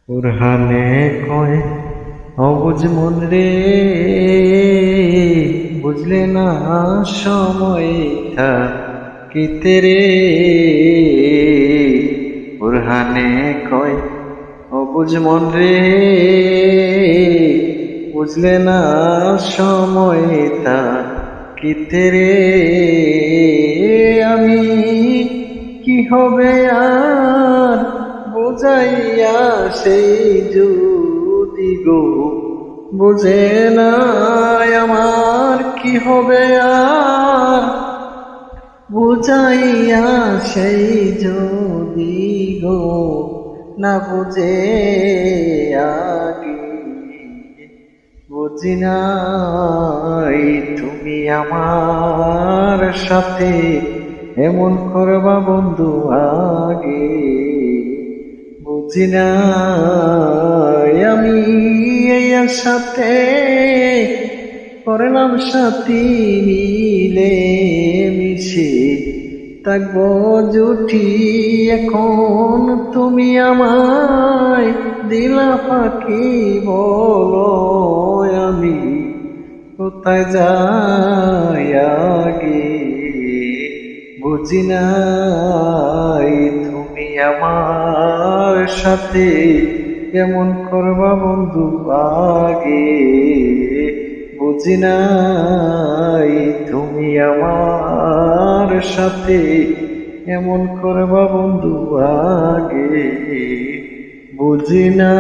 উরহানে কয় অবুঝ মন রে, বুঝলে না সময় থাকিতে রে। উরহানে কয় অবুঝ মন রে, বুঝলে না সময় থাকিতে রে। আমি কি হবে আর বুঝাইয়া সেই যদি গো বুঝে না, আমার কি হবে আর বুঝাইয়া সেই যদি গো না বুঝে আগে। বুঝি নাই তুমি আমার সাথে এমন করবা বন্ধু আগে। বুঝি নাই আমি এই সাথে করলাম সাথী মিলে মিশে থাকবো জুটি। এখন তুমি আমায় দিলা ফাঁকি, বলো আমি কোথায় যাই আগে। বুঝি নাই তুমি আমার সাথে কেমন করবা বন্ধু আগে। বুঝি নাই তুমি আমার সাথে এমন করবা বন্ধু আগে। বুঝি না।